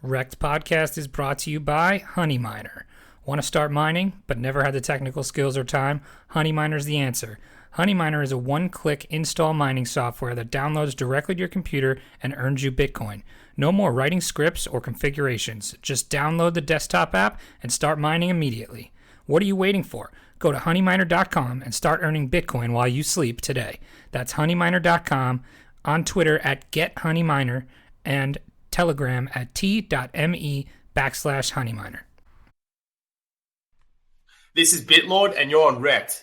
REKT podcast is brought to you by Honey Miner. Want to start mining, but never had the technical skills or time? Honey Miner is the answer. Honey Miner is a one-click install mining software that downloads directly to your computer and earns you Bitcoin. No more writing scripts or configurations. Just download the desktop app and start mining immediately. What are you waiting for? Go to honeyminer.com and start earning Bitcoin while you sleep today. That's honeyminer.com, on Twitter at GetHoneyMiner, and Telegram at t.me/honeyminer. This is Bitlord, and you're on REKT.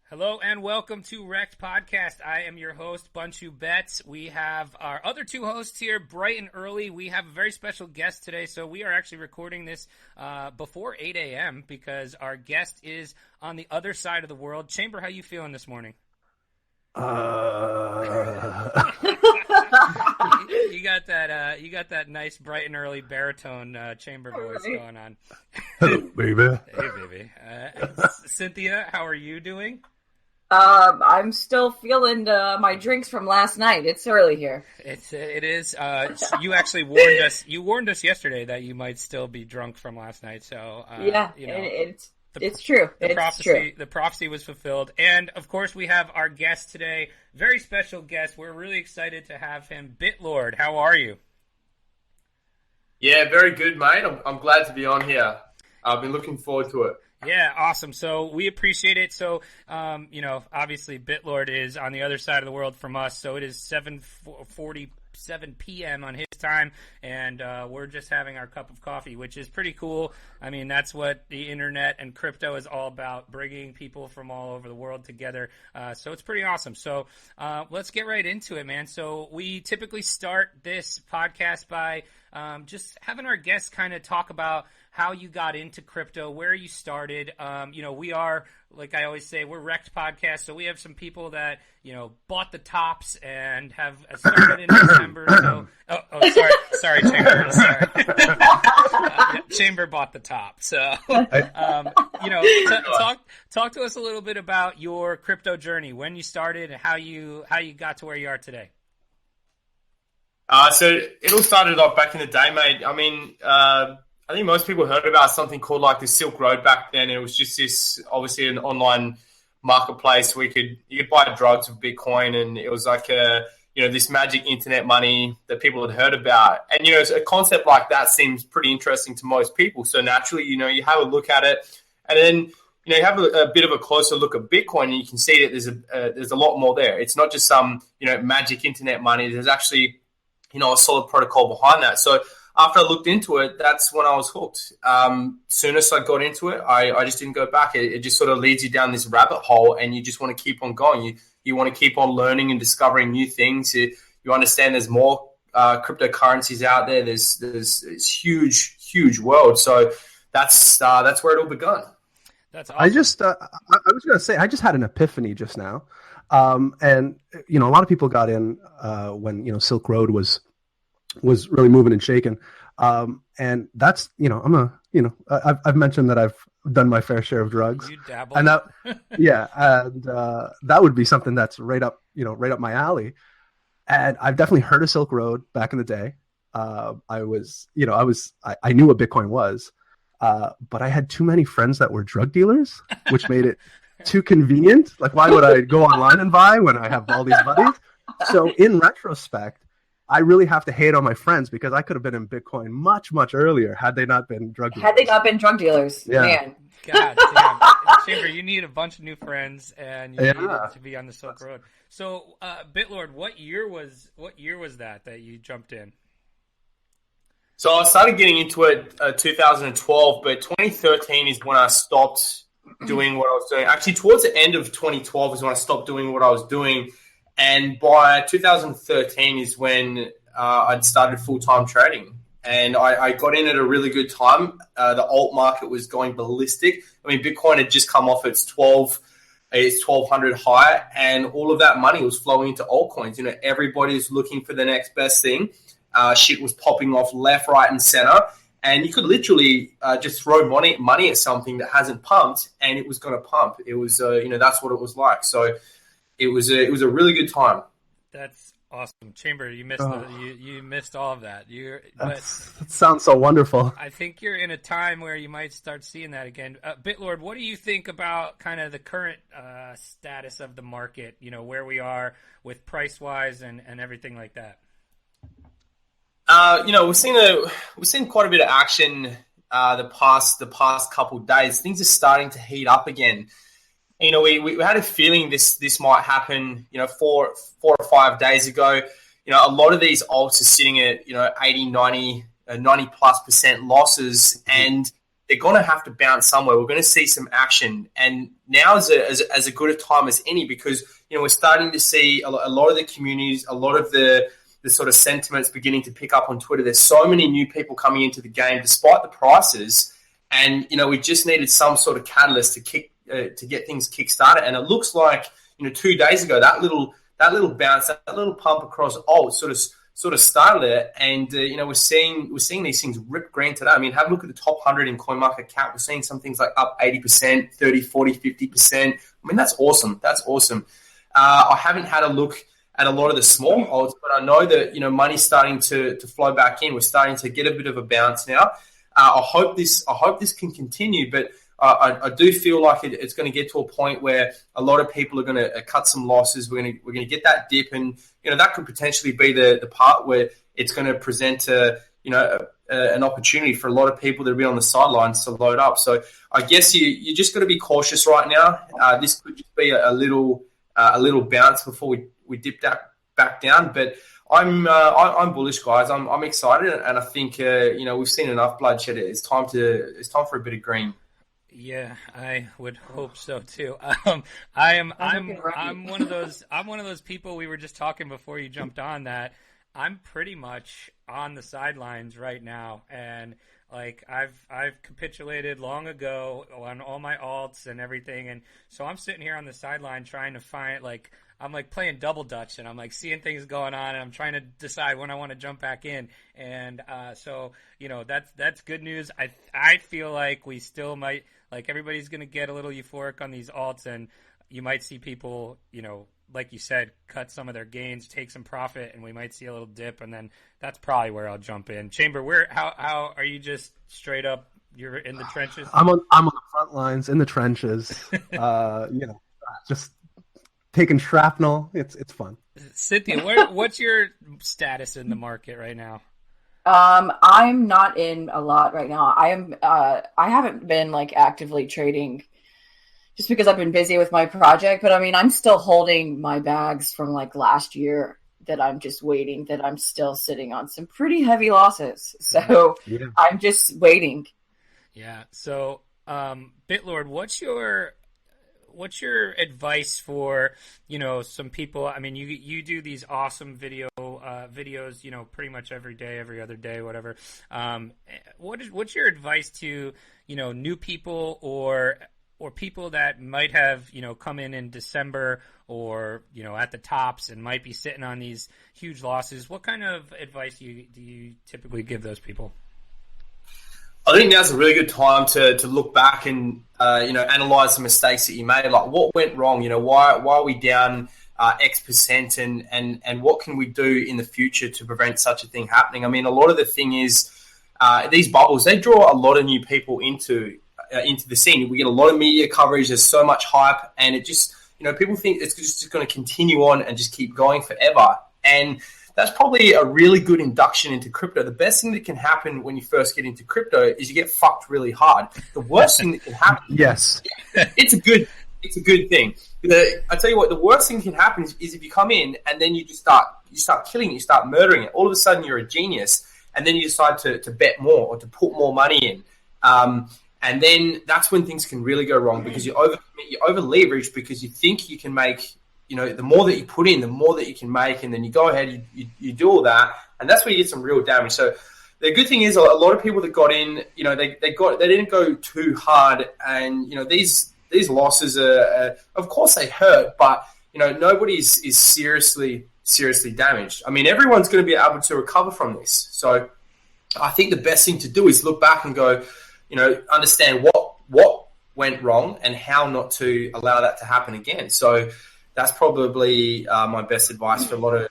Hello and welcome to REKT Podcast. I am your host, Bunchu Betts. We have our other two hosts here, bright and early. We have a very special guest today, so we are actually recording this before 8 a.m. because our guest is on the other side of the world. Chamber, how you feeling this morning? You got that nice bright and early baritone chamber voice going on. Hello, baby. Hey, baby. Cynthia, how are you doing? I'm still feeling my drinks from last night. It's early here. It is. You actually warned us. You warned us yesterday that you might still be drunk from last night. So yeah, you know, it's true. The prophecy was fulfilled. And of course, we have our guest today. Very special guest. We're really excited to have him. Bitlord, how are you? Yeah, very good, mate. I'm glad to be on here. I've been looking forward to it. Yeah, awesome. So we appreciate it. So, obviously Bitlord is on the other side of the world from us. So it is 7:47 p.m. on his time, and we're just having our cup of coffee, which is pretty cool. I mean, that's what the internet and crypto is all about, bringing people from all over the world together. So it's pretty awesome. So let's get right into it, man. So we typically start this podcast by just having our guests kind of talk about how you got into crypto, where you started. We are, like I always say, we're REKT Podcast, so we have some people that, bought the tops and have started in December. So, sorry, Chamber. Sorry. Chamber bought the top. So, talk to us a little bit about your crypto journey, when you started and how you got to where you are today. So it all started off back in the day, mate. I mean, I think most people heard about something called like the Silk Road back then. It was just this, obviously, an online marketplace where you could buy drugs with Bitcoin, and it was like this magic internet money that people had heard about. And a concept like that seems pretty interesting to most people. So naturally, you have a look at it, and then you have a bit of a closer look at Bitcoin, and you can see that there's a lot more there. It's not just some magic internet money. There's actually a solid protocol behind that. So after I looked into it, that's when I was hooked. Soon as I got into it, I just didn't go back. It just sort of leads you down this rabbit hole, and you just want to keep on going. You want to keep on learning and discovering new things. You understand there's more cryptocurrencies out there. There's this huge world. So that's where it all begun. That's awesome. I was going to say, I just had an epiphany just now. And a lot of people got in when Silk Road was really moving and shaking. And that's, I've mentioned that I've done my fair share of drugs. You dabble. And that, that would be something that's right up my alley. And I've definitely heard of Silk Road back in the day. I knew what Bitcoin was, but I had too many friends that were drug dealers, which made it too convenient. Like, why would I go online and buy when I have all these buddies? So in retrospect, I really have to hate on my friends, because I could have been in Bitcoin much, much earlier had they not been drug dealers. Had they not been drug dealers, yeah. Man. God damn. Chamber, you need a bunch of new friends, and you need to be on the Silk Road. So, Bitlord, what year was that you jumped in? So I started getting into it 2012, but 2013 is when I stopped doing what I was doing. Actually, towards the end of 2012 is when I stopped doing what I was doing. And by 2013 is when I'd started full-time trading. and I got in at a really good time. The alt market was going ballistic. I mean, Bitcoin had just come off its 1200 high, and all of that money was flowing into altcoins. You know, everybody's looking for the next best thing. Shit was popping off left, right, and center, and you could literally just throw money at something that hasn't pumped, and it was going to pump. It was, that's what it was like. So it was a really good time. That's awesome, Chamber. You missed you missed all of that. That sounds so wonderful. I think you're in a time where you might start seeing that again. Bitlord, what do you think about kind of the current status of the market? You know, where we are with price wise and everything like that. We've seen quite a bit of action the past couple of days. Things are starting to heat up again. You know, we had a feeling this might happen, 4 or 5 days ago. You know, a lot of these alts are sitting at, 80, 90+% losses, and they're going to have to bounce somewhere. We're going to see some action. And now is as a good a time as any, because, we're starting to see a lot of the communities, a lot of the sort of sentiments beginning to pick up on Twitter. There's so many new people coming into the game despite the prices. And, we just needed some sort of catalyst to get things kick-started. And it looks like, 2 days ago, that little bounce, that little pump across alt sort of started it. And, we're seeing these things rip green today. I mean, have a look at the top 100 in CoinMarketCap. We're seeing some things like up 80%, 30, 40, 50%. I mean, that's awesome. That's awesome. I haven't had a look at a lot of the small alts, but I know that, money's starting to flow back in. We're starting to get a bit of a bounce now. I hope this can continue, but I do feel like it's going to get to a point where a lot of people are going to cut some losses. We're going to get that dip, and that could potentially be the part where it's going to present an opportunity for a lot of people that have been on the sidelines to load up. So I guess you just got to be cautious right now. This could just be a little bounce before we dip that back down, but I'm bullish, guys. I'm excited, and I think we've seen enough bloodshed. It's time for a bit of green. Yeah, I would hope so too. I'm one of those people. We were just talking before you jumped on that. I'm pretty much on the sidelines right now, and like I've capitulated long ago on all my alts and everything, and so I'm sitting here on the sideline trying to find I'm like playing double dutch, and I'm like seeing things going on, and I'm trying to decide when I want to jump back in. And so that's good news. I feel like we still might, like, everybody's going to get a little euphoric on these alts, and you might see people, like you said, cut some of their gains, take some profit, and we might see a little dip, and then that's probably where I'll jump in. Chamber, how are you? Just straight up, you're in the trenches? I'm on the front lines, in the trenches. Just taking shrapnel. It's fun. Cynthia, what's your status in the market right now? I'm not in a lot right now. I haven't been actively trading just because I've been busy with my project, but I mean, I'm still holding my bags from last year that I'm just waiting, that I'm still sitting on some pretty heavy losses. So yeah. I'm just waiting. Yeah. So, Bitlord, what's your advice for, some people? I mean, you do these awesome videos, pretty much every day, every other day, whatever. What's your advice to, new people or people that might have, come in December or, at the tops and might be sitting on these huge losses? What kind of advice do you typically give those people? I think now's a really good time to look back and analyze the mistakes that you made. Like, what went wrong? Why are we down X percent, and what can we do in the future to prevent such a thing happening? I mean, a lot of the thing is these bubbles, they draw a lot of new people into the scene. We get a lot of media coverage. There's so much hype, and it just people think it's just going to continue on and just keep going forever. And that's probably a really good induction into crypto. The best thing that can happen when you first get into crypto is you get fucked really hard. The worst thing that can happen, yes, it's a good thing. I tell you what, the worst thing that can happen is if you come in and then you start killing it, you start murdering it. All of a sudden, you're a genius, and then you decide to bet more or to put more money in. And then that's when things can really go wrong, because you over leverage, because you think you can make, the more that you put in, the more that you can make, and then you go ahead, you do all that, and that's where you get some real damage. So the good thing is a lot of people that got in, they didn't go too hard, and these losses are of course they hurt, but nobody's is seriously damaged. I mean, everyone's going to be able to recover from this. So I think the best thing to do is look back and go, understand what went wrong and how not to allow that to happen again. So that's probably my best advice for a lot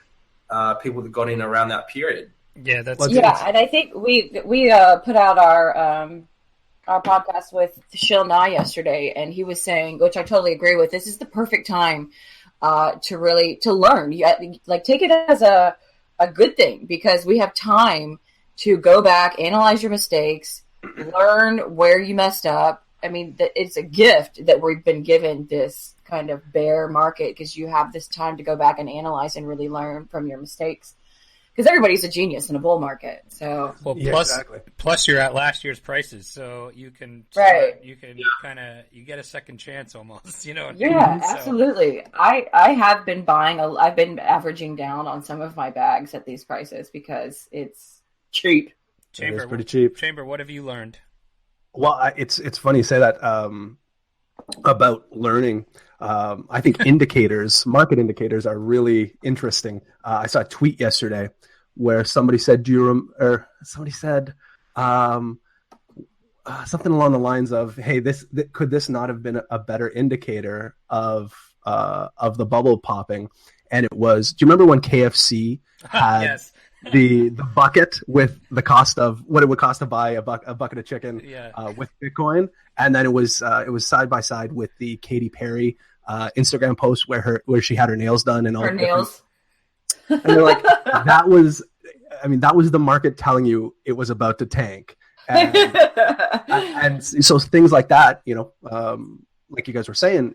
of people that got in around that period. Yeah, and I think we put out our podcast with Shil Na yesterday, and he was saying, which I totally agree with, this is the perfect time to learn. Like, take it as a good thing, because we have time to go back, analyze your mistakes, learn where you messed up. I mean, it's a gift that we've been given this kind of bear market, because you have this time to go back and analyze and really learn from your mistakes. Because everybody's a genius in a bull market. So plus you're at last year's prices, so you can you get a second chance almost. Absolutely. I have been buying. I've been averaging down on some of my bags at these prices because it's cheap. Chamber, it's pretty cheap. Chamber, what have you learned? Well, it's funny you say that about learning. I think market indicators are really interesting. I saw a tweet yesterday where somebody said, something along the lines of, "Hey, could this not have been a better indicator of the bubble popping?" And it was. Do you remember when KFC had yes. the bucket with the cost of what it would cost to buy a bucket of chicken with Bitcoin, and then it was side by side with the Katy Perry Instagram post where she had her nails done and all her nails. And they're like, that was the market telling you it was about to tank, and so things like that, like you guys were saying,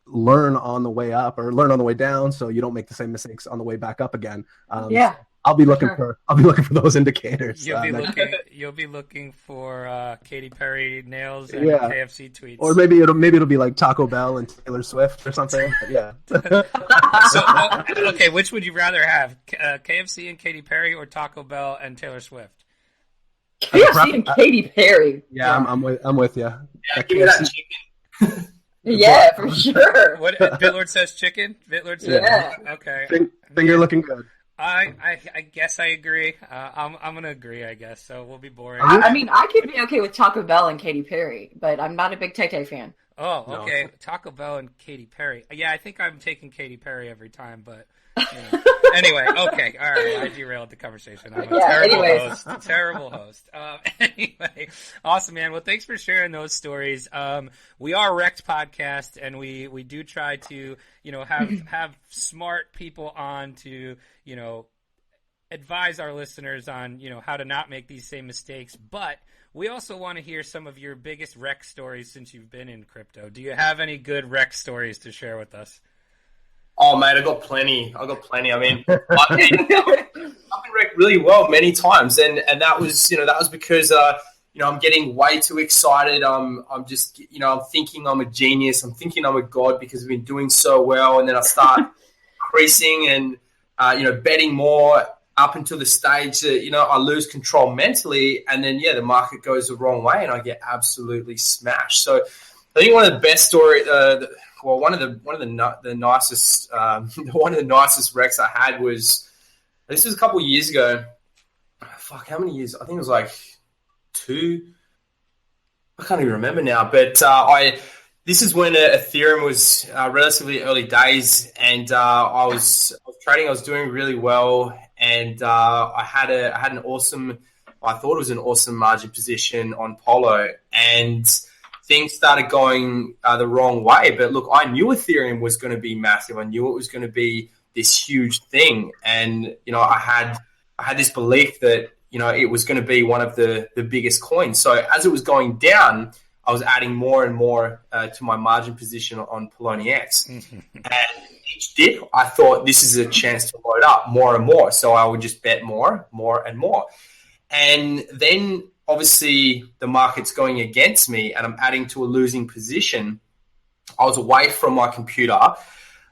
learn on the way up or learn on the way down, so you don't make the same mistakes on the way back up again. I'll be looking for those indicators. You'll be looking for Katy Perry nails and KFC tweets, or maybe it'll be like Taco Bell and Taylor Swift or something. Yeah. So okay, which would you rather have, KFC and Katy Perry, or Taco Bell and Taylor Swift? KFC and Katy Perry. Yeah, I'm with you. Yeah, give me that chicken. Yeah, for sure. What Bitlord says? Chicken. Bitlord says. Yeah. Okay. Finger looking good. I guess I agree. I'm gonna agree, I guess. So we'll be boring. I mean, I could be okay with Taco Bell and Katy Perry, but I'm not a big Tay Tay fan. Oh, okay. No. Taco Bell and Katy Perry. Yeah, I think I'm taking Katy Perry every time, but anyway, okay, all right. I derailed the conversation. I'm a terrible host. Anyway, awesome, man. Well, thanks for sharing those stories. We are REKT Podcast, and we do try to have smart people on to advise our listeners on how to not make these same mistakes, but we also want to hear some of your biggest REKT stories since you've been in crypto. Do you have any good REKT stories to share with us? Oh, mate, I got plenty. I mean, I've been wrecked really well many times, and that was because I'm getting way too excited. I'm just I'm thinking I'm a genius. I'm thinking I'm a god because I've been doing so well, and then I start increasing and betting more up until the stage that I lose control mentally, and then the market goes the wrong way, and I get absolutely smashed. So I think one of the best stories. One of the nicest REKTs I had was, this was a couple of years ago. Fuck, how many years? I think it was like 2. I can't even remember now. But this is when Ethereum was relatively early days, and I was trading. I was doing really well, and I had an awesome. I thought it was an awesome margin position on Polo, and things started going the wrong way. But look, I knew Ethereum was going to be massive. I knew it was going to be this huge thing. And, I had this belief that, it was going to be one of the biggest coins. So as it was going down, I was adding more and more to my margin position on Poloniex. And each dip, I thought this is a chance to load up more and more. So I would just bet more and more. And then obviously the market's going against me and I'm adding to a losing position. I was away from my computer.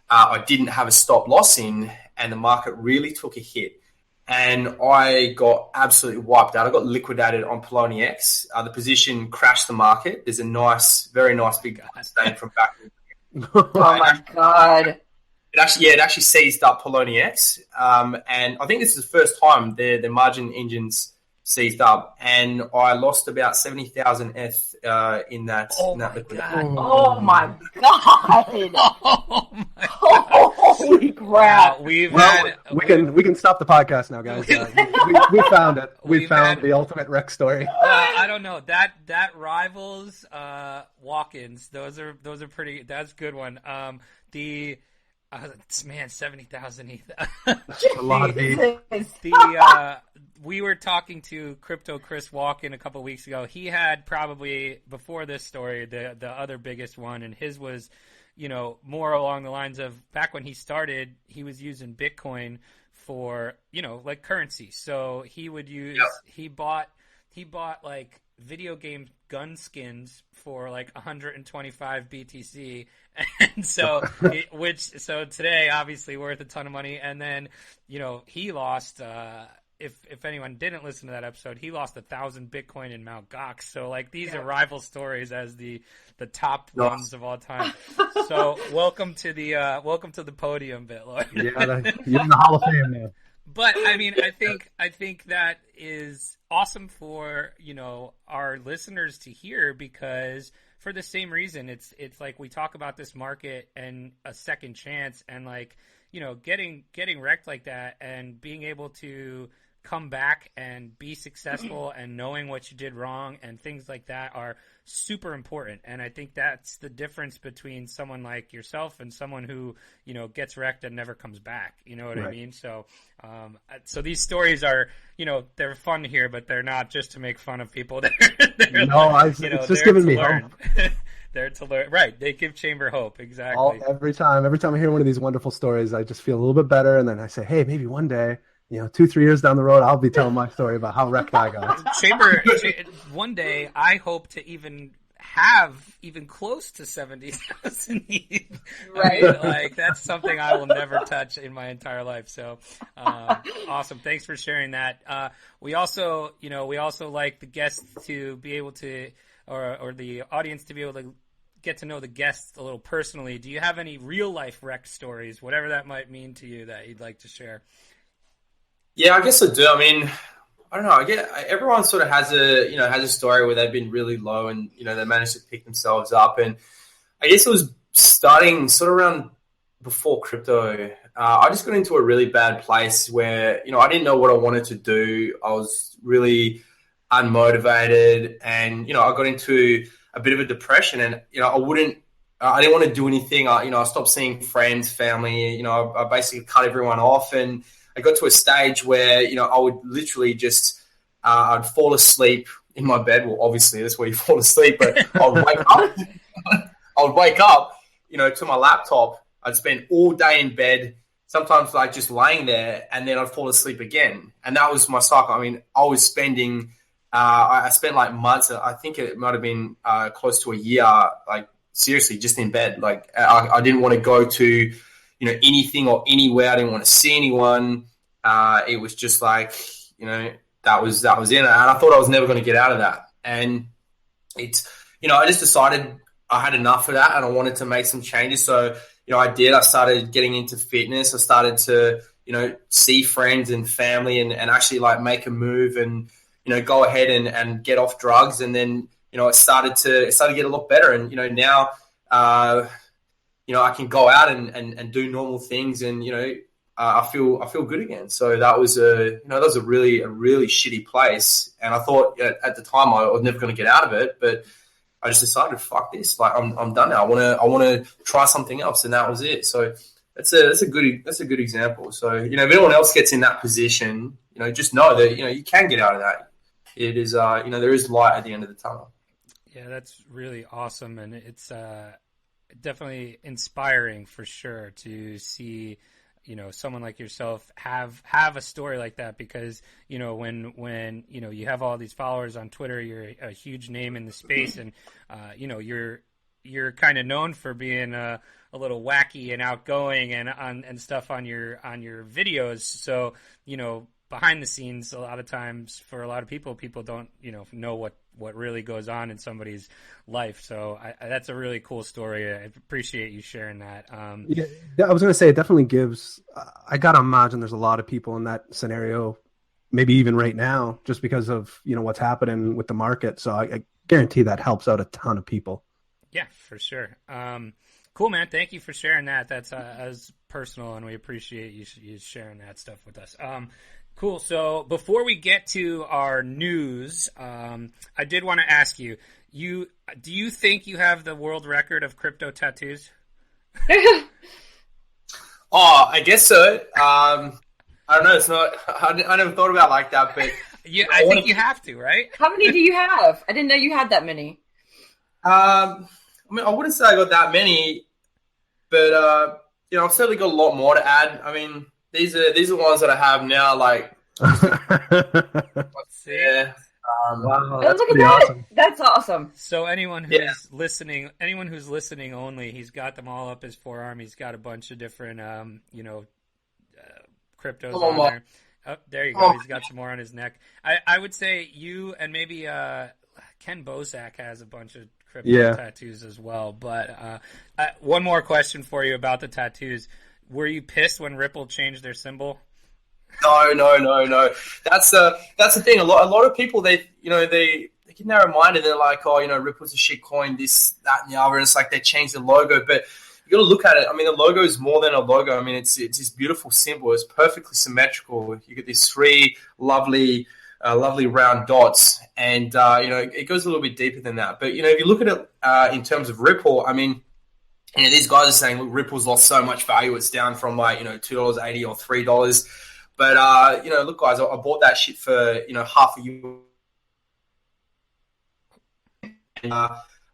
I didn't have a stop loss in, and the market really took a hit. and I got absolutely wiped out. I got liquidated on Poloniex. The position crashed the market. There's a nice, very nice big stain from back. Oh my god! It actually seized up Poloniex, and I think this is the first time the margin engines seized up, and I lost about 70,000 ETH in that. Oh in that my liquidation. god! Oh my god! Oh my god! Holy crap! We can stop the podcast now, guys. We found it. We found the ultimate wreck story. I don't know that rivals walk-ins. Those are pretty. That's a good one. Man, 70,000 ETH. A lot of ETH. We were talking to Crypto Chris Walken a couple weeks ago. He had probably, before this story, the other biggest one, and his was, more along the lines of back when he started, he was using Bitcoin for, like currency. So he would use, he bought like video game gun skins for like 125 BTC, and so so today obviously worth a ton of money. And then he lost. If anyone didn't listen to that episode, he lost 1,000 Bitcoin in Mt. Gox. So like these are rival stories as the top ones of all time. So welcome to the podium, Bitlord. Yeah, you're in the Hall of Fame, man. But I mean, I think that is awesome for our listeners to hear, because for the same reason, it's like we talk about this market and a second chance, and like getting wrecked like that and being able to come back and be successful and knowing what you did wrong and things like that are super important. And I think that's the difference between someone like yourself and someone who, gets wrecked and never comes back. You know what I mean? So, so these stories are, they're fun to hear, but they're not just to make fun of people. It's just giving me hope. They're to learn, right? They give Chamber hope. Exactly. Every time I hear one of these wonderful stories, I just feel a little bit better. And then I say, hey, maybe one day, 2-3 years down the road, I'll be telling my story about how wrecked I got. Chamber, one day, I hope to even have even close to 70,000 ETH. Right. I mean, like that's something I will never touch in my entire life. So, awesome. Thanks for sharing that. We also like the guests to be able to, or the audience to be able to get to know the guests a little personally. Do you have any real life wreck stories, whatever that might mean to you, that you'd like to share? Yeah, I guess I do. I mean, I don't know. I get everyone sort of has a story where they've been really low and they managed to pick themselves up. And I guess it was starting sort of around before crypto. I just got into a really bad place where I didn't know what I wanted to do. I was really unmotivated, and I got into a bit of a depression. And I didn't want to do anything. I stopped seeing friends, family. I basically cut everyone off, and I got to a stage where, I would literally just, I'd fall asleep in my bed. Well, obviously that's where you fall asleep, but I would wake up, to my laptop. I'd spend all day in bed, sometimes like just laying there, and then I'd fall asleep again. And that was my cycle. I mean, I was spending, I spent like months, I think it might've been close to a year, like seriously just in bed. Like I didn't want to go to, anything or anywhere. I didn't want to see anyone. It was just like, that was it. And I thought I was never going to get out of that. And it's, I just decided I had enough of that and I wanted to make some changes. So, I did. I started getting into fitness. I started to, see friends and family and actually like make a move and, go ahead and get off drugs. And then, it started to get a lot better. And, now, I can go out and do normal things, and I feel good again. So that was a really shitty place, and I thought at the time I was never going to get out of it. But I just decided, fuck this, like I'm done now. I want to try something else, and that was it. So that's a good example. So if anyone else gets in that position, just know that you can get out of that. It is there is light at the end of the tunnel. Yeah, that's really awesome, and it's definitely inspiring for sure to see someone like yourself have a story like that, because when you have all these followers on Twitter, you're a huge name in the space, and you're kind of known for being a little wacky and outgoing and stuff on your videos. So behind the scenes, a lot of times for a lot of people don't, know what really goes on in somebody's life. So that's a really cool story. I appreciate you sharing that. Yeah, I was going to say, it definitely gives, I got to imagine there's a lot of people in that scenario, maybe even right now, just because of, what's happening with the market. So I guarantee that helps out a ton of people. Yeah, for sure. Cool, man. Thank you for sharing that. That's as personal, and we appreciate you sharing that stuff with us. Cool. So before we get to our news, I did want to ask you, do you think you have the world record of crypto tattoos? I guess so. I don't know. It's not. I never thought about it like that, but yeah, I think you have to, right? How many do you have? I didn't know you had that many. I wouldn't say I got that many, but I've certainly got a lot more to add. I mean, these are ones that I have now. Like, yeah. Wow, Look at that! Awesome. That's awesome. So anyone who's listening only, he's got them all up his forearm. He's got a bunch of different, cryptos on there. Oh, there you go. He's got some more on his neck. I would say you and maybe Ken Bosak has a bunch of crypto tattoos as well. But one more question for you about the tattoos. Were you pissed when Ripple changed their symbol? No. That's the thing. A lot of people, they get narrow-minded. They're like, Ripple's a shit coin, this, that, and the other. And it's like they changed the logo, but you got to look at it. I mean, the logo is more than a logo. I mean, it's this beautiful symbol. It's perfectly symmetrical. You get these three lovely round dots, and it goes a little bit deeper than that. But if you look at it in terms of Ripple, I mean, these guys are saying, look, Ripple's lost so much value. It's down from $2.80 or $3. But look, guys, I bought that shit for half a year.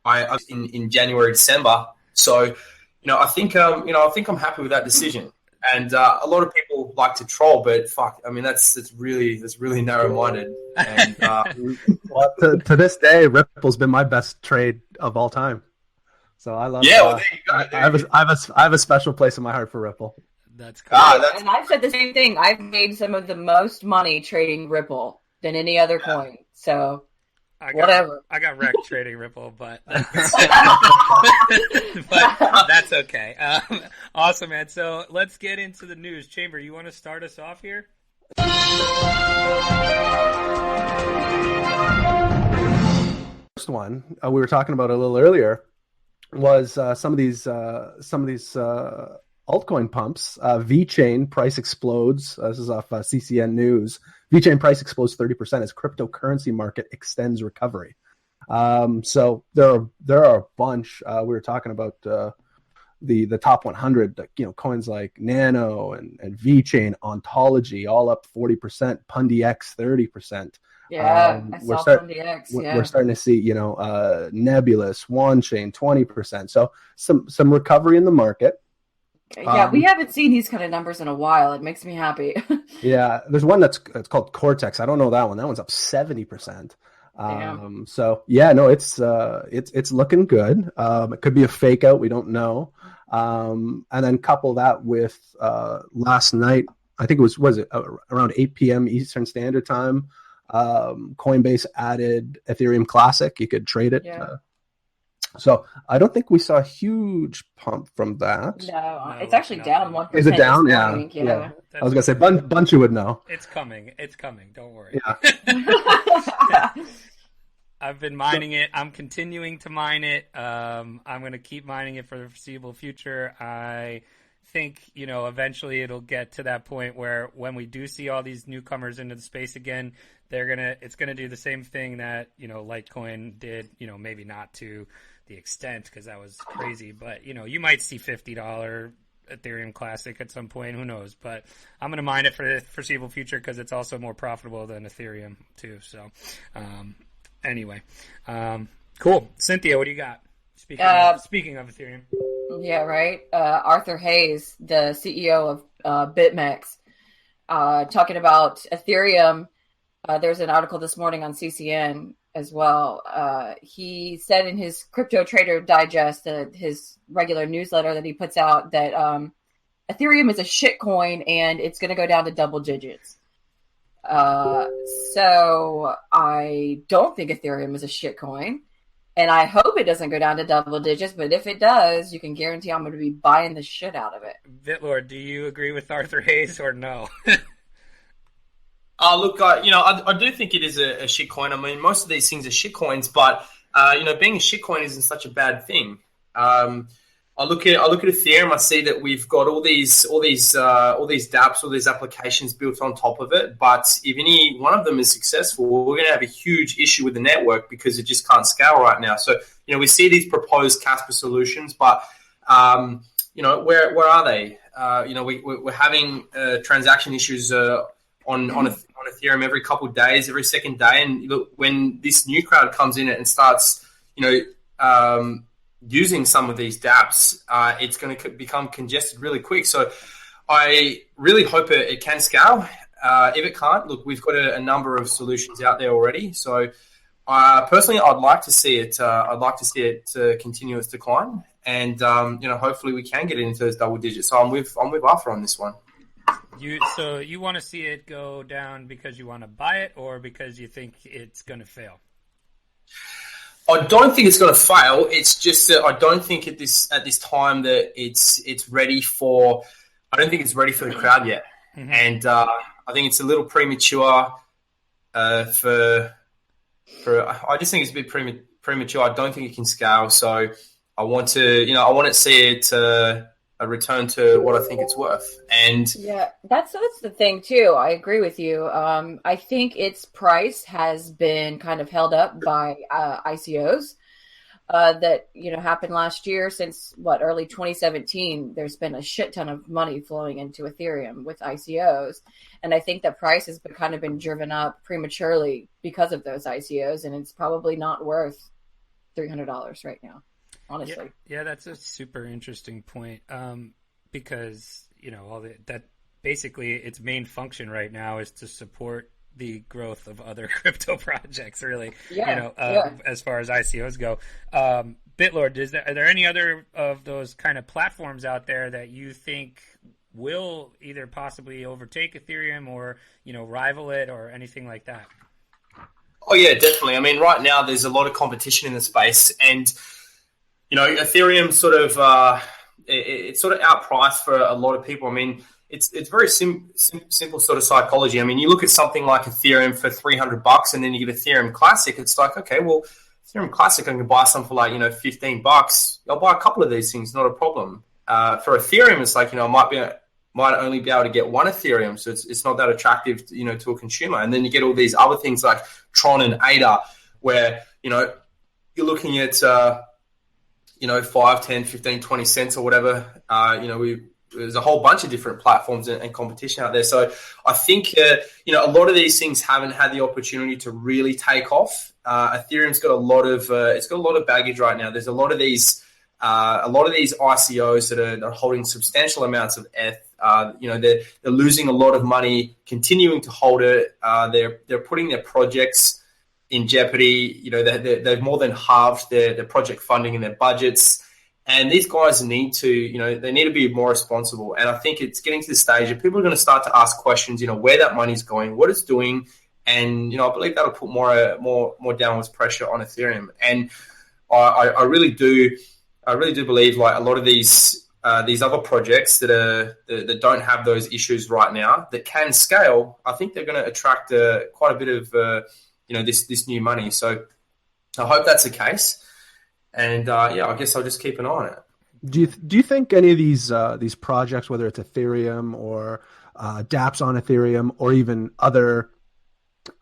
I in January, December. So I think I'm happy with that decision. And a lot of people like to troll, but fuck, I mean that's really narrow-minded. And well, to this day, Ripple's been my best trade of all time. So I love. Yeah, well, there you go. I have a special place in my heart for Ripple. That's cool. And I've said the same thing. I've made some of the most money trading Ripple than any other coin. So whatever. I got wrecked trading Ripple, but that's okay. Awesome, man. So let's get into the news. Chamber, you want to start us off here? First one we were talking about a little earlier was some of these altcoin pumps. VeChain price explodes. This is off CCN News. VeChain price explodes 30% as cryptocurrency market extends recovery. So there are a bunch. We were talking about the top 100. Coins like Nano and VeChain, Ontology, all up 40%. Pundix 30%. Yeah, I saw Pundix. We're starting to see Nebulous, OneChain 20%. So some recovery in the market. Yeah, we haven't seen these kind of numbers in a while. It makes me happy. Yeah, there's one that's called Cortex. I don't know that one. That one's up 70%. So yeah, no, it's looking good. It could be a fake out. We don't know. And then couple that with last night, I think it was around 8 p.m. Eastern Standard Time. Coinbase added Ethereum Classic. You could trade it. Yeah. So I don't think we saw a huge pump from that. No, it's actually down 1%. Is it down? Yeah. I was gonna say Bunchu would know. It's coming. Don't worry. Yeah. I've been mining it. I'm continuing to mine it. I'm gonna keep mining it for the foreseeable future. I think eventually it'll get to that point where when we do see all these newcomers into the space again, it's gonna do the same thing that Litecoin did. Maybe not to the extent because that was crazy, but you might see $50 Ethereum Classic at some point. Who knows? But I'm gonna mine it for the foreseeable future because it's also more profitable than Ethereum too. So anyway, cool. Cynthia, what do you got? Speaking of Ethereum. Yeah, right. Arthur Hayes, the CEO of BitMEX, talking about Ethereum. There's an article this morning on CCN as well. He said in his Crypto Trader Digest, his regular newsletter that he puts out, that Ethereum is a shit coin and it's going to go down to double digits. So I don't think Ethereum is a shit coin. And I hope it doesn't go down to double digits, but if it does, you can guarantee I'm going to be buying the shit out of it. Bitlord, do you agree with Arthur Hayes or no? Look, I do think it is a shitcoin. I mean, most of these things are shitcoins, but being a shitcoin isn't such a bad thing. I look at Ethereum. I see that we've got all these dApps, all these applications built on top of it. But if any one of them is successful, we're going to have a huge issue with the network because it just can't scale right now. So we see these proposed Casper solutions, but where are they? We're having transaction issues on Ethereum every couple of days, every second day, and look, when this new crowd comes in and starts, using some of these dApps, it's going to become congested really quick. So I really hope it can scale. If it can't, look, we've got a number of solutions out there already. So personally, I'd like to see it. I'd like to see it continue its decline, and hopefully we can get it into those double digits. So I'm with Arthur on this one. So you want to see it go down because you want to buy it, or because you think it's going to fail? I don't think it's going to fail. It's just that I don't think at this time that it's ready for. I don't think it's ready for the crowd yet, and I think it's a little premature. I just think it's a bit premature. I don't think it can scale. So I want to see it a return to what I think it's worth. And yeah, that's the thing too. I agree with you. I think its price has been kind of held up by ICOs that happened last year. Since early 2017, there's been a shit ton of money flowing into Ethereum with ICOs, and I think the price has been driven up prematurely because of those ICOs, and it's probably not worth $300 right now. Honestly. Yeah, that's a super interesting point. Because that basically its main function right now is to support the growth of other crypto projects. Really, as far as ICOs go. Bitlord, are there any other of those kind of platforms out there that you think will either possibly overtake Ethereum or rival it or anything like that? Oh yeah, definitely. I mean, right now there's a lot of competition in the space, and Ethereum sort of it's sort of outpriced for a lot of people. I mean, it's very simple sort of psychology. I mean, you look at something like Ethereum for $300, and then you get Ethereum Classic. It's like, okay, well, Ethereum Classic, I can buy some for like $15. I'll buy a couple of these things, not a problem. For Ethereum, it's like I might only be able to get one Ethereum, so it's not that attractive to a consumer. And then you get all these other things like Tron and ADA, where you're looking at 5, 10, 15, 20 cents or whatever. There's a whole bunch of different platforms and competition out there. So I think, a lot of these things haven't had the opportunity to really take off. Ethereum's got a lot of baggage right now. There's a lot of these ICOs that are holding substantial amounts of ETH. They're losing a lot of money, continuing to hold it. They're putting their projects in jeopardy. They've more than halved their project funding and their budgets, and these guys need to be more responsible. And I think it's getting to the stage that people are going to start to ask questions, where that money's going, what it's doing, and I believe that'll put more downwards pressure on Ethereum. And I really do believe like a lot of these other projects that don't have those issues right now that can scale. I think they're going to attract quite a bit of this new money. So I hope that's the case. And I guess I'll just keep an eye on it. Do you think any of these projects, whether it's Ethereum or dApps on Ethereum or even other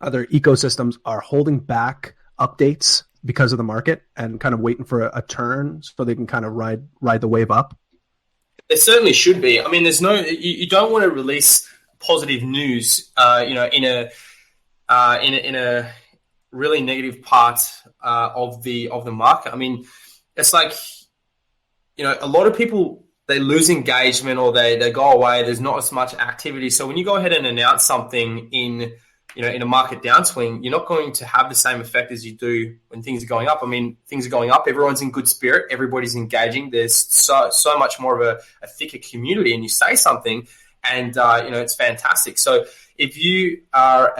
ecosystems, are holding back updates because of the market and kind of waiting for a turn so they can kind of ride the wave up? There certainly should be. I mean, you don't want to release positive news, in a really negative part of the market. I mean, it's like, a lot of people, they lose engagement or they go away. There's not as much activity. So when you go ahead and announce something in a market downswing, you're not going to have the same effect as you do when things are going up. I mean, things are going up. Everyone's in good spirit. Everybody's engaging. There's so much more of a thicker community, and you say something, and it's fantastic. So if you are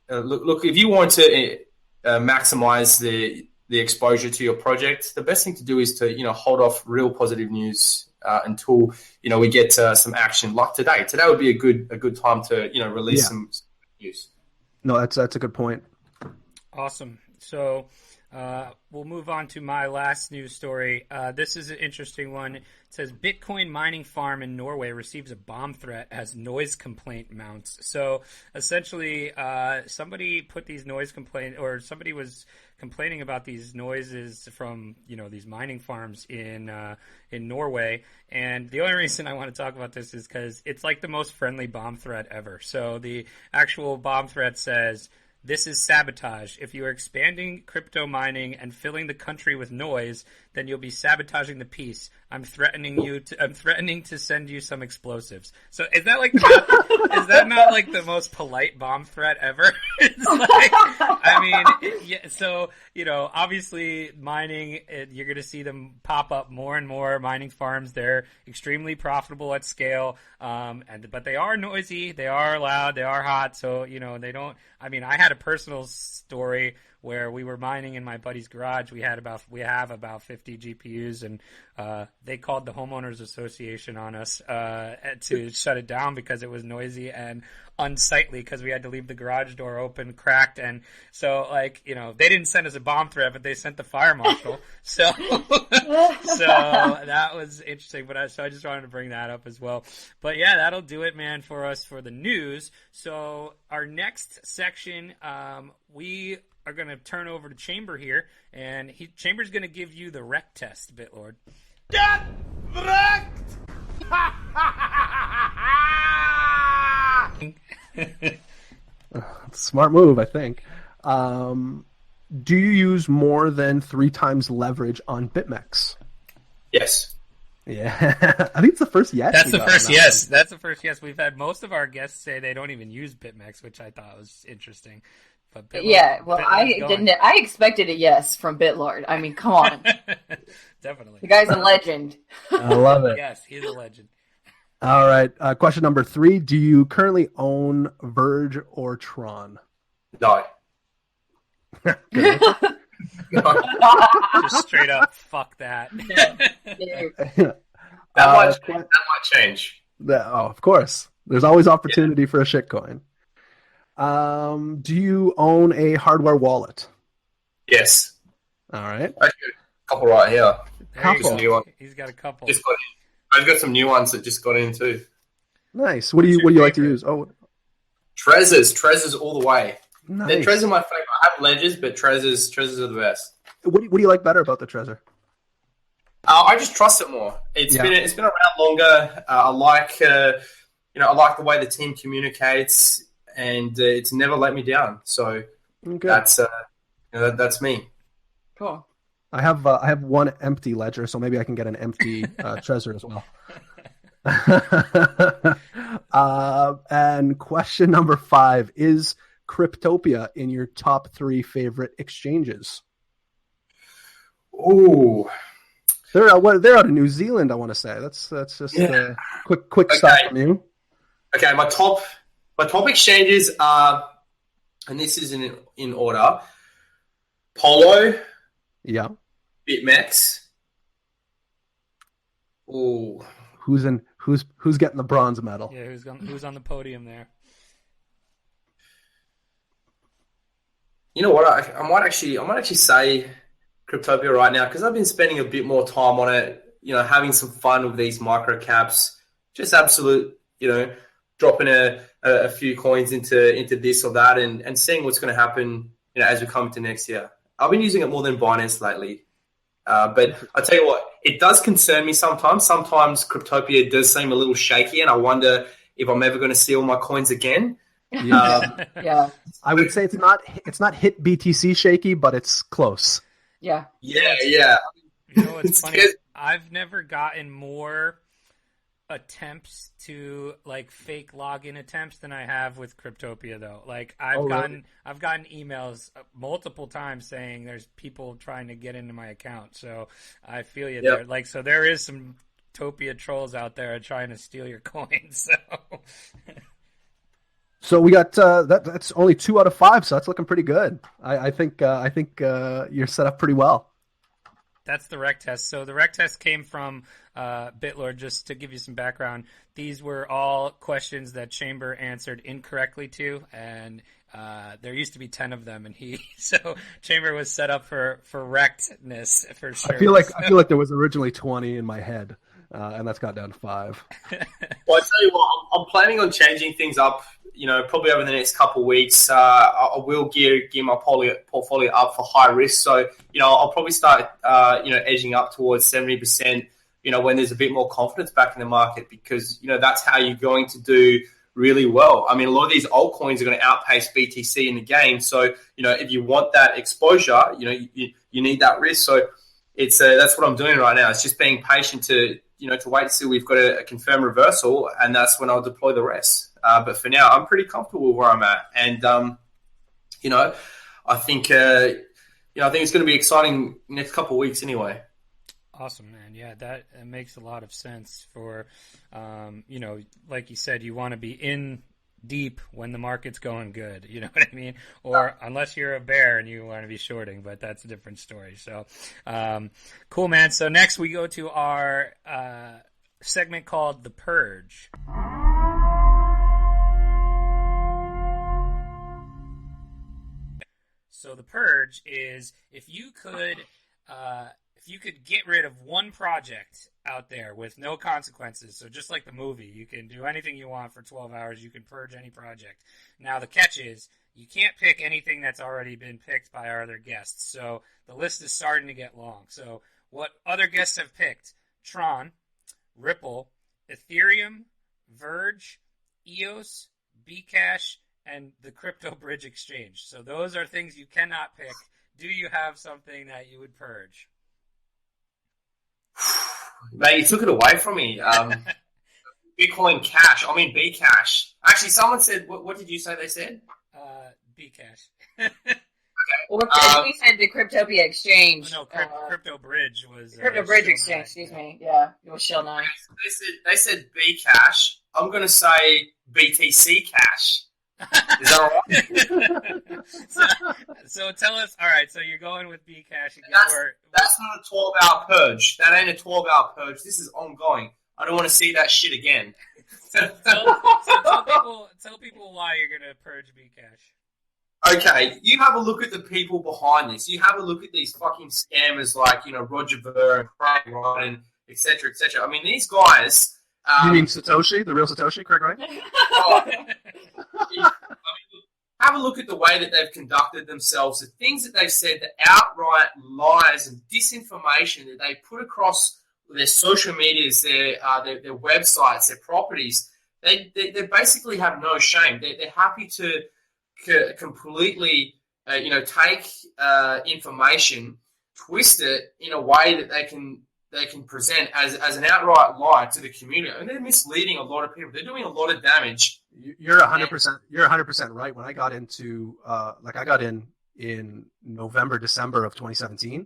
look, if you want to maximize the exposure to your project, the best thing to do is to hold off real positive news until we get some action. Like today would be a good time to release some news. No, that's a good point. Awesome. So we'll move on to my last news story. This is an interesting one. It says Bitcoin mining farm in Norway receives a bomb threat as noise complaint mounts. So essentially, somebody put these noise complaint, or somebody was complaining about these noises from these mining farms in Norway. And the only reason I want to talk about this is because it's like the most friendly bomb threat ever. So the actual bomb threat says, "This is sabotage. If you are expanding crypto mining and filling the country with noise, then you'll be sabotaging the peace. I'm threatening to send you some explosives." So is that is that not like the most polite bomb threat ever? It's like, I mean, yeah. So obviously mining, you're going to see them pop up more and more. Mining farms, they're extremely profitable at scale, but they are noisy, they are loud, they are hot. So they don't. I mean, I had a personal story where we were mining in my buddy's garage. We have about 50 GPUs, and they called the homeowners association on us to shut it down because it was noisy and unsightly, because we had to leave the garage door open, cracked. And so they didn't send us a bomb threat, but they sent the fire marshal. So that was interesting. But I just wanted to bring that up as well. But yeah, that'll do it, man, for us for the news. So our next section, we are going to turn over to Chamber here, and Chamber's going to give you the REKT test, Bitlord. Get wrecked! Smart move, I think. Do you use more than 3 times leverage on BitMEX? Yes. Yeah, I think it's the first yes. That's the first yes. That's the first yes. We've had most of our guests say they don't even use BitMEX, which I thought was interesting. But I expected a yes from Bitlord. I mean, come on. Definitely. The guy's a legend. I love it. Yes, he's a legend. All right. Question number 3. Do you currently own Verge or Tron? No. Just straight up, fuck that. That might change. Of course. There's always opportunity for a shitcoin. Do you own a hardware wallet? Yes. All right. Actually, a couple right here. Couple. New one. He's got a couple. I've got some new ones that just got in too. Nice. What do you like to use? Oh, Trezors all the way. nice. Trezors are my favorite. I have ledgers, but Trezors are the best. What do you like better about the Trezor? I just trust it more. It's been around longer. I like the way the team communicates, and it's never let me down. So that's me. Cool. I have one empty ledger, so maybe I can get an empty Trezor as well. And question number 5, is Cryptopia in your top 3 favorite exchanges? Ooh, they're out of New Zealand, I want to say. That's just a quick stop from you. Okay, my top exchanges are, and this is in order: Polo, Yeah. BitMEX. Ooh, Who's getting the bronze medal? Yeah, who's on the podium there? You know what? I might actually say Cryptopia right now, because I've been spending a bit more time on it. Having some fun with these micro caps, just absolute. Dropping a few coins into this or that, and seeing what's going to happen. As we come into next year. I've been using it more than Binance lately. But I tell you what, it does concern me sometimes. Sometimes Cryptopia does seem a little shaky, and I wonder if I'm ever going to see all my coins again. Yeah. I would say it's not hit BTC shaky, but it's close. Yeah. Yeah. You know what's funny? I've never gotten more attempts to fake login attempts than I have with Cryptopia though. I've gotten emails multiple times saying there's people trying to get into my account. So I feel you there. So there is some Rektopia trolls out there are trying to steal your coins. So. So we got that's only 2 out of 5, so that's looking pretty good. I think you're set up pretty well. That's the REKT test. So the REKT test came from Bitlord. Just to give you some background, these were all questions that Chamber answered incorrectly to, and there used to be 10 of them, and so Chamber was set up for REKTness for sure. I feel like there was originally 20 in my head, and that's got down to 5. Well, I tell you what, I'm planning on changing things up. Probably over the next couple of weeks, I will gear my portfolio up for high risk. So, I'll probably start, edging up towards 70%, when there's a bit more confidence back in the market, because, that's how you're going to do really well. I mean, a lot of these altcoins are going to outpace BTC in the game. So, if you want that exposure, you need that risk. So it's that's what I'm doing right now. It's just being patient to wait until we've got a confirmed reversal, and that's when I'll deploy the rest. But for now, I'm pretty comfortable with where I'm at, and I think it's going to be exciting next couple of weeks anyway. Awesome, man. Yeah, that makes a lot of sense for, like you said, you want to be in deep when the market's going good. You know what I mean? Or unless you're a bear and you want to be shorting, but that's a different story. So, cool, man. So next we go to our segment called The Purge. So the purge is if you could get rid of one project out there with no consequences. So just like the movie, you can do anything you want for 12 hours. You can purge any project. Now the catch is you can't pick anything that's already been picked by our other guests. So the list is starting to get long. So what other guests have picked: Tron, Ripple, Ethereum, Verge, EOS, Bcash, and the Crypto Bridge Exchange. So those are things you cannot pick. Do you have something that you would purge? Mate, you took it away from me. Bitcoin Cash. I mean Bcash. Actually, someone said, what did you say they said? Bcash. Okay. Or we said the Cryptopia Exchange. No, Crypto Bridge was... Crypto Bridge Exchange, excuse me. Yeah, it was Shill 9. They said Bcash. I'm going to say BTC Cash. Is that all right? so tell us, all right, so you're going with Bcash again. That's not a 12-hour purge. That ain't a 12-hour purge. This is ongoing. I don't want to see that shit again. Tell people why you're going to purge Bcash. Okay, you have a look at the people behind this. You have a look at these fucking scammers like, Roger Ver and Craig Ryan, et cetera, et cetera. I mean, these guys... you mean Satoshi, the real Satoshi, Craig Ryan? Have a look at the way that they've conducted themselves, the things that they've said, the outright lies and disinformation that they put across their social medias, their websites, their properties. They basically have no shame. They're happy to completely, take information, twist it in a way that they can present as an outright lie to the community, and they're misleading a lot of people. They're doing a lot of damage. You're 100%. You're 100% right. When I got into, I got in November, December of 2017,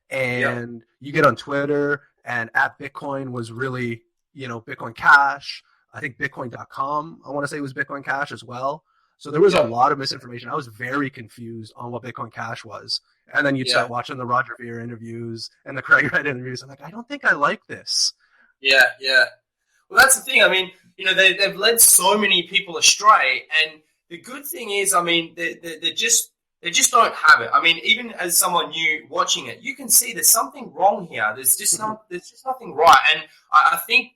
and you get on Twitter, and at Bitcoin was really, Bitcoin Cash. I think Bitcoin.com, I want to say, was Bitcoin Cash as well. So there was a lot of misinformation. I was very confused on what Bitcoin Cash was. And then you'd start watching the Roger Ver interviews and the Craig Wright interviews. I'm like, I don't think I like this. Yeah. Well, that's the thing. I mean, they've led so many people astray. And the good thing is, I mean, they just don't have it. I mean, even as someone new watching it, you can see there's something wrong here. There's just nothing right. And I think,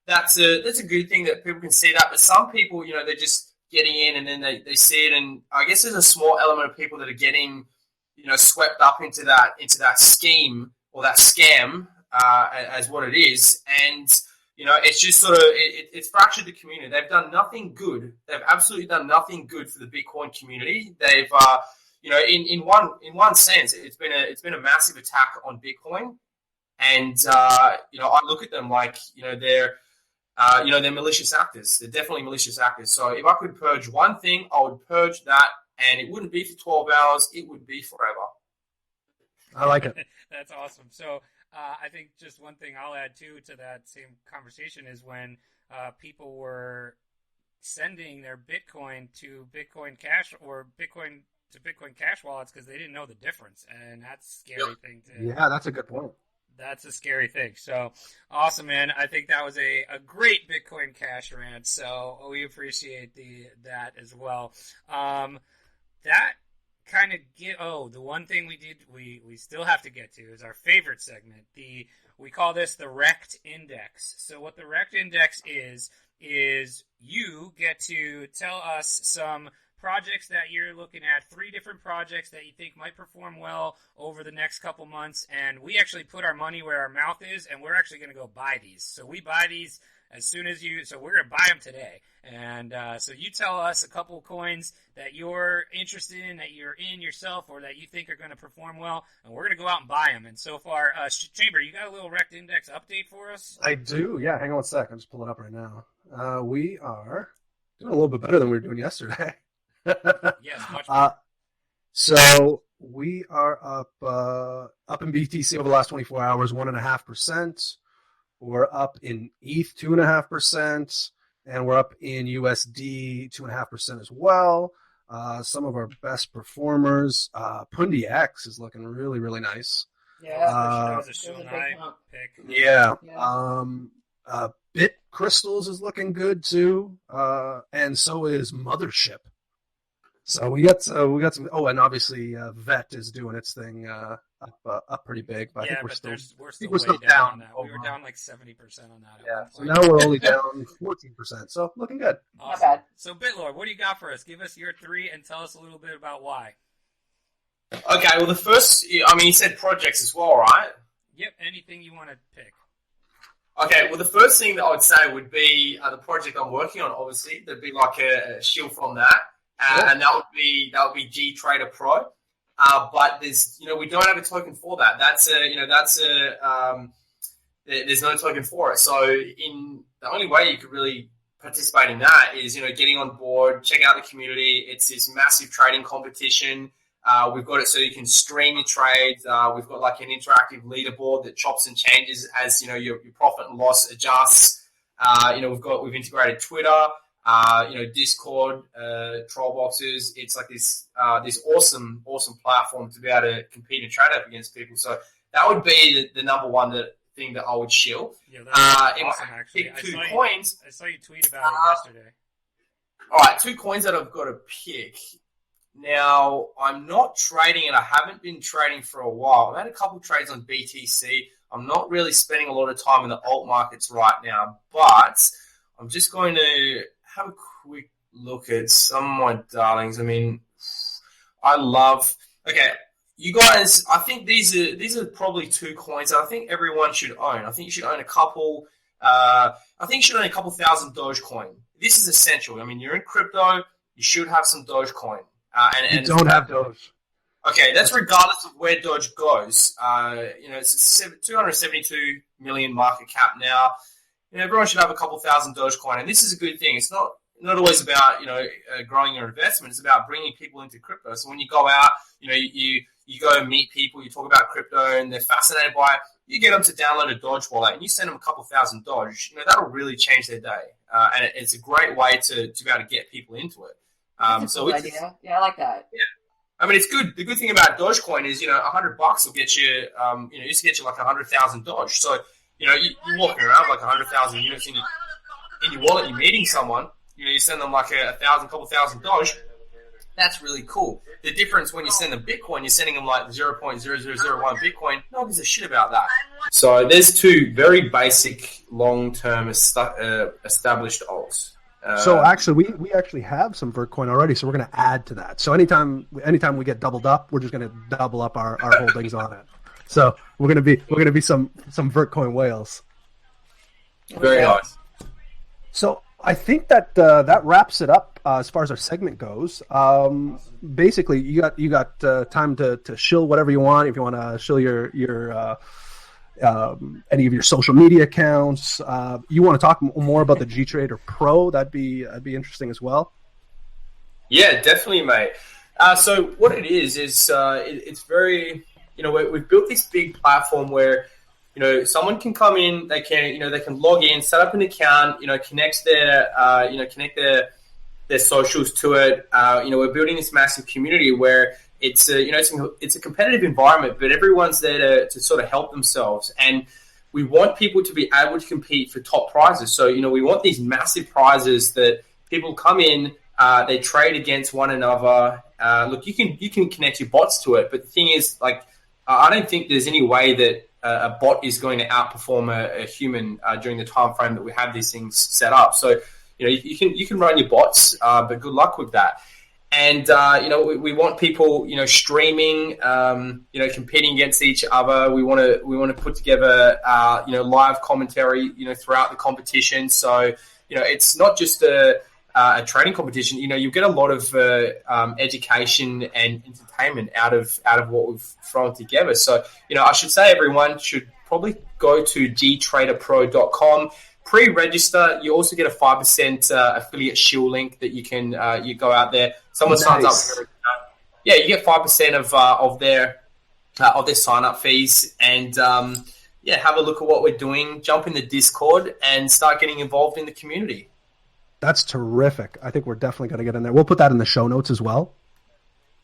that's a good thing that people can see that. But some people, they're just getting in and then they see it. And I guess there's a small element of people that are getting, swept up into that scheme or that scam as what it is. And, it's just sort of, it's fractured the community. They've done nothing good. They've absolutely done nothing good for the Bitcoin community. They've, in one sense, it's been a massive attack on Bitcoin. And, I look at them like, they're malicious actors. They're definitely malicious actors. So if I could purge one thing, I would purge that. And it wouldn't be for 12 hours. It would be forever. I like it. That's awesome. So I think just one thing I'll add too to that same conversation is when people were sending their Bitcoin to Bitcoin Cash or Bitcoin to Bitcoin Cash wallets because they didn't know the difference, and that's a scary thing to. Yeah, that's a good point. That's a scary thing. So awesome, man! I think that was a great Bitcoin Cash rant. So we appreciate that as well. That kind of the one thing we still have to get to is our favorite segment. We call this the REKT index. So what the REKT index is you get to tell us some projects that you're looking at, 3 different projects that you think might perform well over the next couple months, and we actually put our money where our mouth is, and we're actually going to go buy these. So we buy these as soon as so we're going to buy them today. And so you tell us a couple of coins that you're interested in, that you're in yourself, or that you think are going to perform well, and we're going to go out and buy them. And so far, Chamber, you got a little REKT index update for us? I do. Yeah, hang on one sec. I'll just pull it up right now. We are doing a little bit better than we were doing yesterday. Yes, much better. So we are up in BTC over the last 24 hours, 1.5%. We're up in ETH 2.5%, and we're up in USD 2.5% as well. Some of our best performers, Pundi X is looking really, really nice. Yeah, that was a Shunai pick. Yeah. Bit Crystals is looking good too, and so is Mothership. So we got some. Oh, and obviously VET is doing its thing up pretty big. But I think we're still down on that. We were down like 70% on that. Yeah. So now we're only down 14%. So looking good. Awesome. Not bad. So Bitlord, what do you got for us? Give us your 3 and tell us a little bit about why. Okay, well, the first, I mean, you said projects as well, right? Yep, anything you want to pick. Okay, well, the first thing that I would say would be the project I'm working on, obviously. There'd be like a shield from that. And that would be GtraderPro. But there's, we don't have a token for that. There's no token for it. So the only way you could really participate in that is, getting on board, check out the community. It's this massive trading competition. We've got it so you can stream your trades. We've got like an interactive leaderboard that chops and changes as, your profit and loss adjusts. We've integrated Twitter. Discord, troll boxes. It's like this awesome platform to be able to compete and trade up against people. So that would be the number one thing that I would shill. Yeah, that's awesome, actually. Coins. I saw you tweet about it yesterday. All right, 2 coins that I've got to pick. Now, I'm not trading, and I haven't been trading for a while. I've had a couple trades on BTC. I'm not really spending a lot of time in the alt markets right now, but I'm just going to have a quick look at some of my darlings. I mean, you guys, I think these are probably 2 coins that I think everyone should own. I think you should own a couple. I think you should own a couple thousand Dogecoin. This is essential. I mean, you're in crypto, you should have some Dogecoin. And you don't have Doge. Okay, that's regardless of where Doge goes. It's 272 million market cap now. Everyone should have a couple thousand Dogecoin, and this is a good thing. It's not always about growing your investment. It's about bringing people into crypto. So when you go out, you go and meet people, you talk about crypto, and they're fascinated by it. You get them to download a Doge wallet, and you send them a couple thousand Doge. That'll really change their day, and it's a great way to be able to get people into it. That's a cool idea. Yeah, I like that. Yeah. I mean, it's good. The good thing about Dogecoin is, $100 will get you, used to get you like 100,000 Doge. So, you're walking around like 100,000 units in your wallet. You're meeting someone. You send them like a couple thousand Doge. That's really cool. The difference when you send them Bitcoin, you're sending them like 0.0001 Bitcoin. No one gives a shit about that. So there's 2 very basic, long-term established alts. So actually, we actually have some Vertcoin already, so we're going to add to that. So anytime we get doubled up, we're just going to double up our holdings on it. So we're going to be some Vertcoin whales. Very nice. So I think that that wraps it up as far as our segment goes. Basically, you got time to shill whatever you want. If you want to shill your any of your social media accounts, you want to talk more about the GtraderPro, that'd be interesting as well. Yeah, definitely, mate. So what it is it's very, we've built this big platform where someone can come in, they can log in, set up an account, connect their socials to it. We're building this massive community where it's a competitive environment, but everyone's there to sort of help themselves. And we want people to be able to compete for top prizes. So, we want these massive prizes that people come in, they trade against one another. Look, you can connect your bots to it, but the thing is, I don't think there's any way that a bot is going to outperform a human during the time frame that we have these things set up. So, you can run your bots, but good luck with that. And we want people streaming, competing against each other. We want to put together live commentary throughout the competition. So it's not just a trading competition. You get a lot of education and entertainment out of what we've thrown together. So I should say everyone should probably go to GtraderPro.com. Pre-register. You also get a 5% affiliate shield link that you can you go out there. Someone signs up. Yeah, you get 5% of their sign up fees, and have a look at what we're doing. Jump in the Discord and start getting involved in the community. That's terrific. I think we're definitely going to get in there. We'll put that in the show notes as well.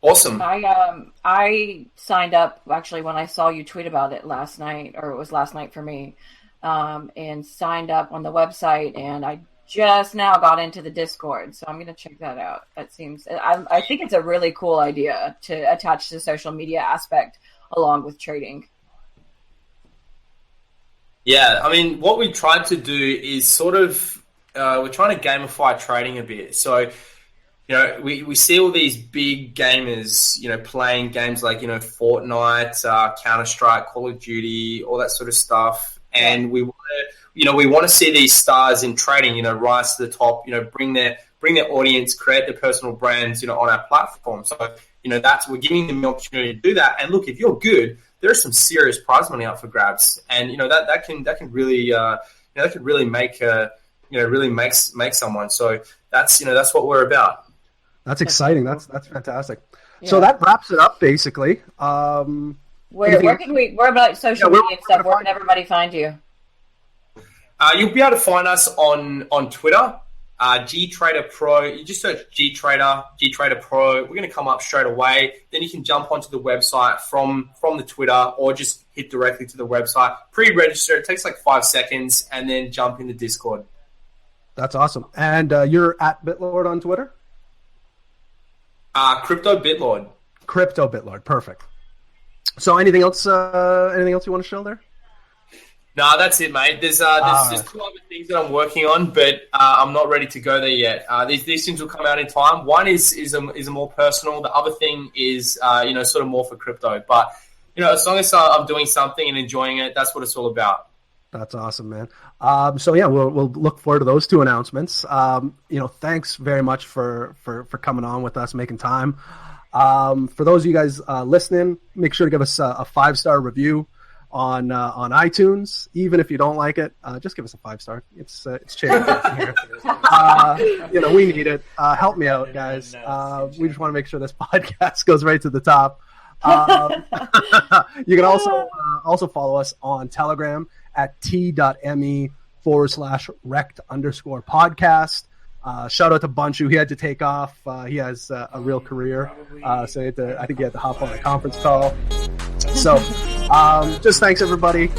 Awesome. I signed up actually when I saw you tweet about it last night, or it was last night for me. And signed up on the website, and I just now got into the Discord, so I'm going to check that out. I think it's a really cool idea to attach the social media aspect along with trading. Yeah, I mean, what we tried to do is sort of we're trying to gamify trading a bit. So, we see all these big gamers, playing games like Fortnite, Counter-Strike, Call of Duty, all that sort of stuff. And we want to see these stars in trading, rise to the top, bring their audience, create their personal brands, on our platform. So, we're giving them the opportunity to do that. And look, if you're good, there's some serious prize money up for grabs, and that can really make someone. So that's what we're about. That's exciting. That's fantastic. Yeah. So that wraps it up, basically. Where about social media and stuff? Where can everybody find you? You'll be able to find us on Twitter, GtraderPro. You just search GtraderPro. We're going to come up straight away. Then you can jump onto the website from the Twitter, or just hit directly to the website. Pre-register. It takes 5 seconds, and then jump in the Discord. That's awesome. And you're at Bitlord on Twitter? Crypto Bitlord. Crypto Bitlord. Perfect. So anything else you want to show there? No, that's it, mate. There's 2 other things that I'm working on, but I'm not ready to go there yet. These things will come out in time. One is a more personal. The other thing is sort of more for crypto. But as long as I'm doing something and enjoying it, that's what it's all about. That's awesome, man. We'll look forward to those 2 announcements. Thanks very much for coming on with us, making time. For those of you guys listening, make sure to give us a 5-star review on iTunes. Even if you don't like it, just give us a 5-star. It's change here. We need it. Help me out, guys. We just want to make sure this podcast goes right to the top. You can also follow us on Telegram at t.me/REKT_podcast. Shout out to Bunchu. He had to take off. He has a real career. So I think he had to hop on a conference call. So just thanks, everybody.